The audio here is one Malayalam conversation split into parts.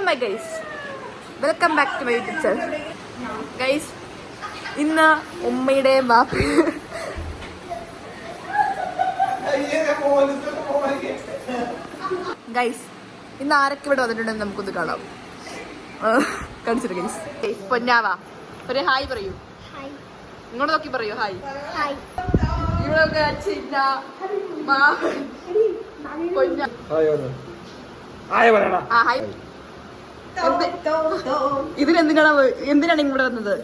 My guys, welcome back to my YouTube channel. Guys, ഇന്ന് ഉമ്മയുടെ ബാപ്പ ഗൈസ് ഇന്ന് ആരൊക്കെ ഇവിടെ വന്നിട്ടുണ്ടെന്ന് നമുക്കൊന്ന് കാണാം. കാണിച്ചിട്ട് ഗൈസ്. പൊന്നാവ ഒരു ഹായ് പറയൂ. ഇങ്ങോട്ട് നോക്കി പറയൂ ഹായ്. ഇവിടെ ചിന്ന എന്തിനാണ് ഇവിടെ വന്നത്?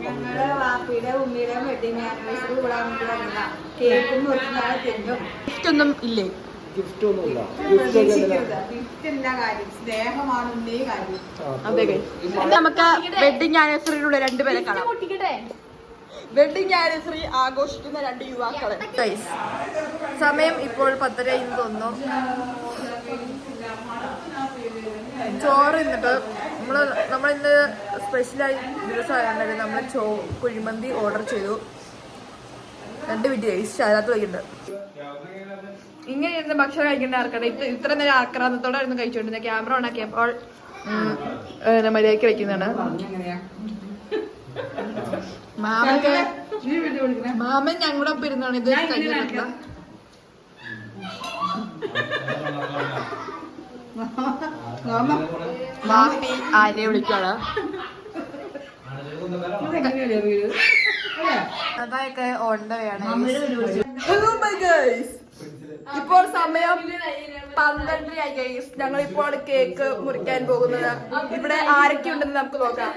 ഞങ്ങളുടെ വാപ്പിയുടെ ഉമ്മിയുടെ വെഡിങ് ആനിവേഴ്സറി കൂടാൻ വേണ്ടി വന്നതാ. കേക്കും ഗിഫ്റ്റ് ഒന്നും ഇല്ലേ? ഗിഫ്റ്റ് എന്താ കാര്യം? സ്നേഹമാണ് ഉണ്ണി കാര്യം. അതെ, നമുക്ക് വെഡിങ് ആനിവേഴ്സറിയിലുള്ള രണ്ടുപേരെ കാണാം. വെഡിങ് ആനിവേഴ്സറി ആഘോഷിക്കുന്ന രണ്ട് യുവാക്കളെ. സമയം ഇപ്പോൾ 10:30 തോന്നുന്നു. ചോറ് തിന്നിട്ട് നമ്മളിന്ന് സ്പെഷ്യലായി ദിവസമായത് നമ്മൾ കുഴിമന്തി ഓർഡർ ചെയ്തു. 2 വീഡിയോ അതിനകത്ത് വയ്ക്കുന്നുണ്ട്. ഇങ്ങനെ ഇരുന്ന് ഭക്ഷണം കഴിക്കേണ്ട ആർക്കാണ് ഇത്ര നേരം ആക്രാന്തത്തോടെ ആയിരുന്നു കഴിച്ചുകൊണ്ടിരുന്നത്. ക്യാമറ ഓൺ ആക്കിയപ്പോൾ മര്യാദയ്ക്ക് വയ്ക്കുന്നതാണ്. മാമൻ ഞങ്ങളൊപ്പം ഇരുന്നാണ് ഇത് കഴിഞ്ഞിട്ടുള്ള. മാപ്പി ആരെ വിളിക്കാണ് അതൊക്കെ ഓണ്ടയാണ്. ഇപ്പോൾ സമയം 12:30 ഗൈസ്. ഞങ്ങളിപ്പോൾ കേക്ക് മുറിക്കാൻ പോകുന്നത്. ഇവിടെ ആരൊക്കെ ഉണ്ടെന്ന് നമുക്ക് നോക്കാം.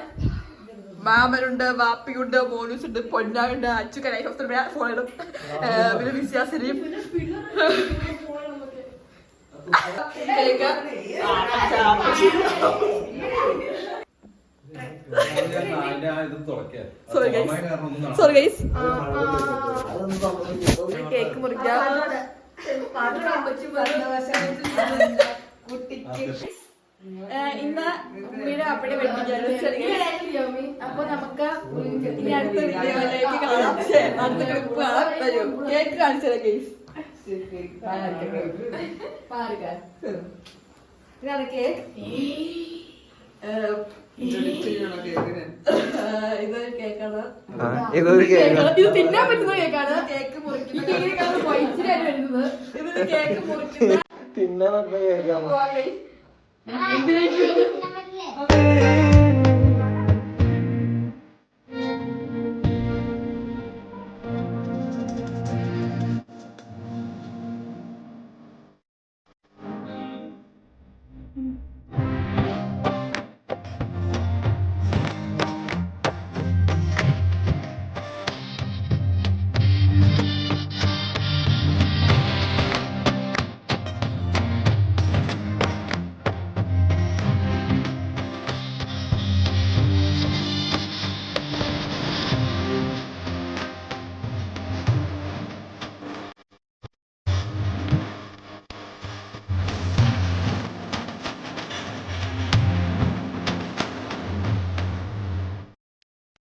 മാമനുണ്ട്, വാപ്പിയുണ്ട്, മോനൂസ് ഉണ്ട്, പൊന്നായുണ്ട്, അച്ചുക്കനായി ഫോണിടും, പിന്നെ വിശ്വാസരിയും കേക്ക് മുറിക്കാം. ഇന്ന് ഉമ്മയുടെ അപ്പഴേ വെട്ടിക്കാണ്. അപ്പൊ നമുക്ക് ഇനി അടുത്ത വീഡിയോയിലേക്ക് കാണാം. അടുത്ത ക്ലിപ്പ് കാണാം. വരും കേക്ക് കാണിച്ചത് ഗൈസ്. ഇതാണ് കേക്ക്. ഇതൊരു കേക്കാണ്. ഇത് തിന്നാൻ പറ്റുന്ന കേക്കാണ്. കേക്ക് മുറിക്കുന്നത് ഇതൊരു കേക്ക് മുറിക്കുന്ന